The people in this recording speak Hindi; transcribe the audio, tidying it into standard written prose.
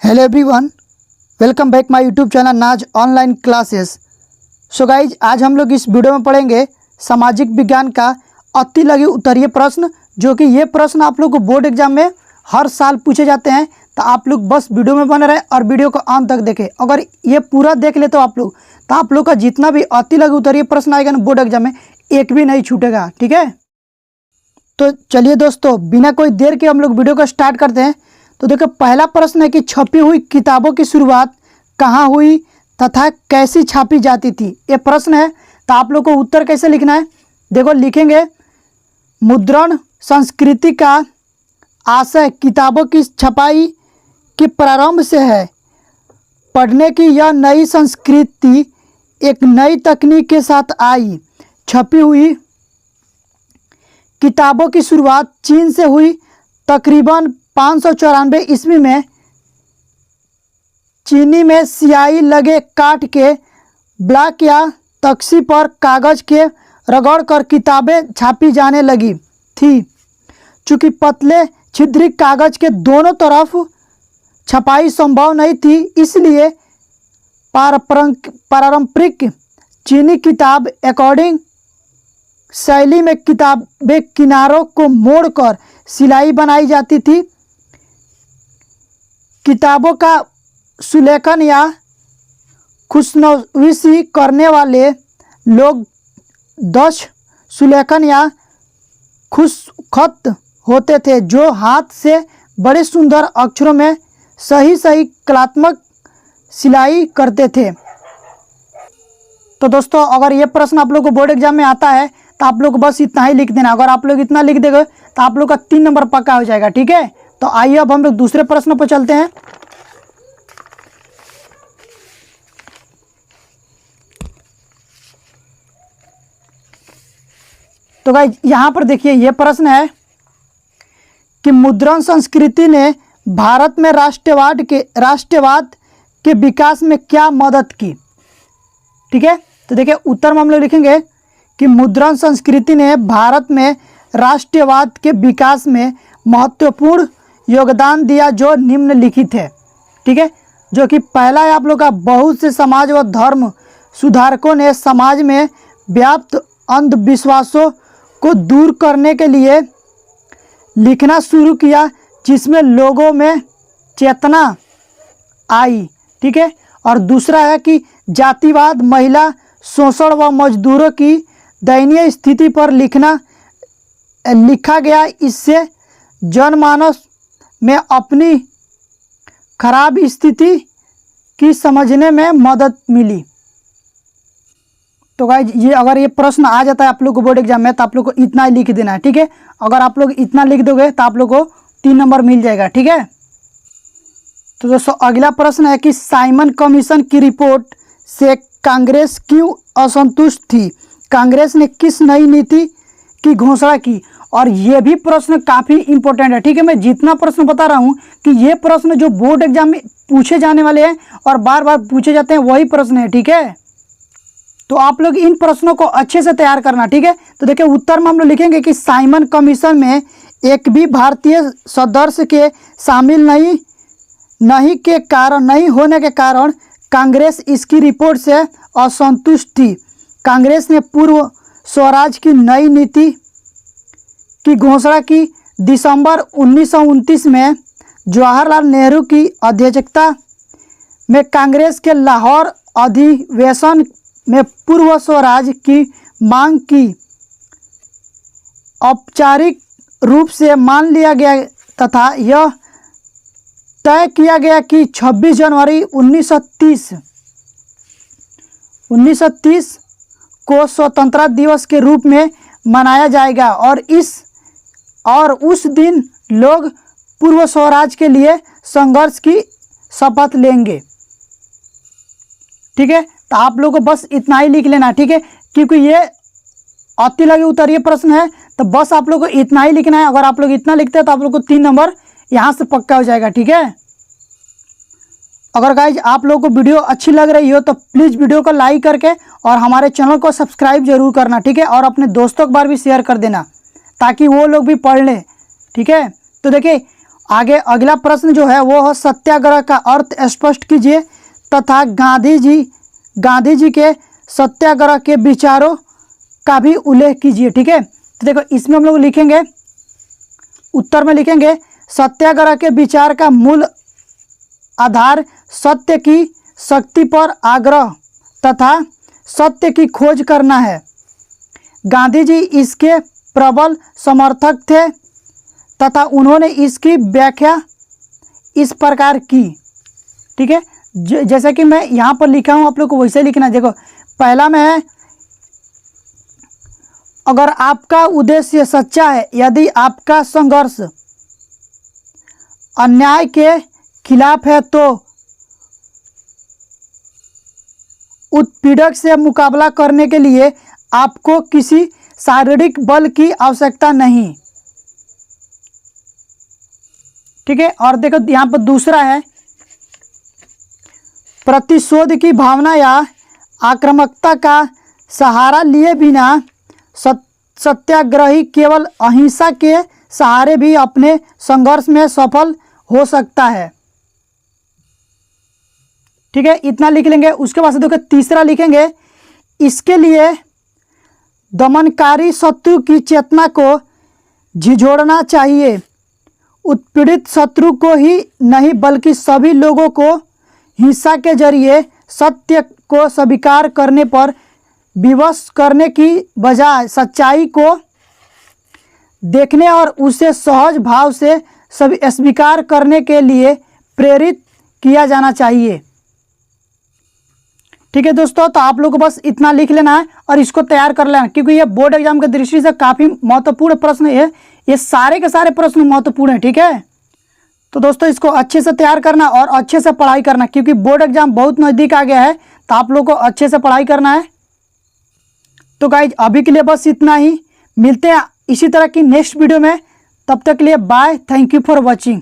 Hello everyone, welcome back my YouTube channel नाज ऑनलाइन क्लासेस। सो गाइज, आज हम लोग इस वीडियो में पढ़ेंगे सामाजिक विज्ञान का अति लघु उत्तरीय प्रश्न, जो कि ये प्रश्न आप लोग को बोर्ड एग्जाम में हर साल पूछे जाते हैं। तो आप लोग बस वीडियो में बने रहे और वीडियो को अंत तक देखें। अगर ये पूरा देख ले तो आप लोग का जितना भी अति लघु उत्तरीय प्रश्न आएगा ना बोर्ड एग्जाम में, एक भी नहीं छूटेगा। ठीक है, तो चलिए दोस्तों, बिना कोई देर के हम लोग वीडियो को स्टार्ट करते हैं। तो देखो, पहला प्रश्न है कि छपी हुई किताबों की शुरुआत कहाँ हुई तथा कैसी छापी जाती थी, ये प्रश्न है। तो आप लोग को उत्तर कैसे लिखना है, देखो लिखेंगे, मुद्रण संस्कृति का आशय किताबों की छपाई के प्रारंभ से है। पढ़ने की यह नई संस्कृति एक नई तकनीक के साथ आई। छपी हुई किताबों की शुरुआत चीन से हुई। तकरीबन 594 ईस्वी में चीनी में स्याही लगे काठ के ब्लॉक या तख्ती पर कागज के रगड़कर किताबें छापी जाने लगी थी। चूँकि पतले छिद्रित कागज के दोनों तरफ छपाई संभव नहीं थी, इसलिए पारंपरिक चीनी किताब अकॉर्डिंग शैली में किताबें किनारों को मोड़कर सिलाई बनाई जाती थी। किताबों का सुलेखन या खुशनवीसी करने वाले लोग दक्ष सुलेखन या खुशखत होते थे, जो हाथ से बड़े सुंदर अक्षरों में सही कलात्मक सिलाई करते थे। तो दोस्तों, अगर ये प्रश्न आप लोग को बोर्ड एग्जाम में आता है तो आप लोग बस इतना ही लिख देना। अगर आप लोग इतना लिख देंगे तो आप लोग का 3 नंबर पक्का हो जाएगा। ठीक है, तो आइए अब हम लोग दूसरे प्रश्न पर चलते हैं। तो गाइस, यहाँ पर देखिए, ये प्रश्न है कि मुद्रण संस्कृति ने भारत में राष्ट्रवाद के विकास में क्या मदद की। ठीक है, तो देखिए उत्तर में हम लोग लिखेंगे कि मुद्रण संस्कृति ने भारत में राष्ट्रवाद के विकास में महत्वपूर्ण योगदान दिया, जो निम्नलिखित है। ठीक है, जो कि पहला है आप लोग का, बहुत से समाज व धर्म सुधारकों ने समाज में व्याप्त अंधविश्वासों को दूर करने के लिए लिखना शुरू किया, जिसमें लोगों में चेतना आई। ठीक है, और दूसरा है कि जातिवाद, महिला शोषण व मजदूरों की दयनीय स्थिति पर लिखा गया। इससे जनमानस में अपनी खराब स्थिति की समझने में मदद मिली। तो गाइज, ये अगर ये प्रश्न आ जाता है आप लोग को बोर्ड एग्जाम में तो आप लोग को इतना ही लिख देना है। ठीक है, अगर आप लोग इतना लिख दोगे तो आप लोग को 3 नंबर मिल जाएगा। ठीक है, तो दोस्तों अगला प्रश्न है कि साइमन कमीशन की रिपोर्ट से कांग्रेस क्यों असंतुष्ट थी। कांग्रेस ने किस नई नीति की घोषणा की। और ये भी प्रश्न काफ़ी इंपॉर्टेंट है। ठीक है, मैं जितना प्रश्न बता रहा हूँ कि ये प्रश्न जो बोर्ड एग्जाम में पूछे जाने वाले हैं और बार बार पूछे जाते हैं, वही प्रश्न है। ठीक है, तो आप लोग इन प्रश्नों को अच्छे से तैयार करना। ठीक है, तो देखिए उत्तर में हम लोग लिखेंगे कि साइमन कमीशन में एक भी भारतीय सदस्य के शामिल नहीं होने के कारण कांग्रेस इसकी रिपोर्ट से असंतुष्ट थी। कांग्रेस ने पूर्व स्वराज की नई नीति की घोषणा की। दिसंबर 1929 में जवाहरलाल नेहरू की अध्यक्षता में कांग्रेस के लाहौर अधिवेशन में पूर्व स्वराज की मांग की औपचारिक रूप से मान लिया गया तथा यह तय किया गया कि 26 जनवरी 1930 को स्वतंत्रता दिवस के रूप में मनाया जाएगा और उस दिन लोग पूर्व स्वराज के लिए संघर्ष की शपथ लेंगे। ठीक है, तो आप लोगों को बस इतना ही लिख लेना। ठीक है, क्योंकि ये अति लघु उत्तरीय प्रश्न है, तो बस आप लोग को इतना ही लिखना है। अगर आप लोग इतना लिखते हैं तो आप लोग को 3 नंबर यहाँ से पक्का हो जाएगा। ठीक है, अगर गाइज आप लोगों को वीडियो अच्छी लग रही हो तो प्लीज़ वीडियो को लाइक करके और हमारे चैनल को सब्सक्राइब जरूर करना। ठीक है, और अपने दोस्तों के बारे भी शेयर कर देना ताकि वो लोग भी पढ़ लें। ठीक है, तो देखिए आगे अगला प्रश्न जो है वो है सत्याग्रह का अर्थ स्पष्ट कीजिए तथा गांधी जी के सत्याग्रह के विचारों का भी उल्लेख कीजिए। ठीक है, तो देखो इसमें हम लोग लिखेंगे, उत्तर में लिखेंगे सत्याग्रह के विचार का मूल आधार सत्य की शक्ति पर आग्रह तथा सत्य की खोज करना है। गांधी जी इसके प्रबल समर्थक थे तथा उन्होंने इसकी व्याख्या इस प्रकार की। ठीक है, जैसा कि मैं यहाँ पर लिखा हूँ आप लोग को वैसे लिखना। देखो पहला में है अगर आपका उद्देश्य सच्चा है, यदि आपका संघर्ष अन्याय के खिलाफ है तो उत्पीड़क से मुकाबला करने के लिए आपको किसी शारीरिक बल की आवश्यकता नहीं। ठीक है, और देखो यहाँ पर दूसरा है प्रतिशोध की भावना या आक्रामकता का सहारा लिए बिना सत्याग्रही केवल अहिंसा के सहारे भी अपने संघर्ष में सफल हो सकता है। ठीक है, इतना लिख लेंगे। उसके बाद से देखो तीसरा लिखेंगे इसके लिए दमनकारी शत्रु की चेतना को झिझोड़ना चाहिए। उत्पीड़ित शत्रु को ही नहीं बल्कि सभी लोगों को हिंसा के जरिए सत्य को स्वीकार करने पर विवश करने की बजाय सच्चाई को देखने और उसे सहज भाव से स्वीकार करने के लिए प्रेरित किया जाना चाहिए। ठीक है दोस्तों, तो आप लोग को बस इतना लिख लेना है और इसको तैयार कर लेना, क्योंकि ये बोर्ड एग्जाम की दृष्टि से काफ़ी महत्वपूर्ण प्रश्न है। ये सारे के सारे प्रश्न महत्वपूर्ण है। ठीक है, तो दोस्तों इसको अच्छे से तैयार करना और अच्छे से पढ़ाई करना, क्योंकि बोर्ड एग्जाम बहुत नज़दीक आ गया है, तो आप लोग को अच्छे से पढ़ाई करना है। तो गाइज अभी के लिए बस इतना ही, मिलते हैं इसी तरह की नेक्स्ट वीडियो में। तब तक के लिए bye, thank you for watching.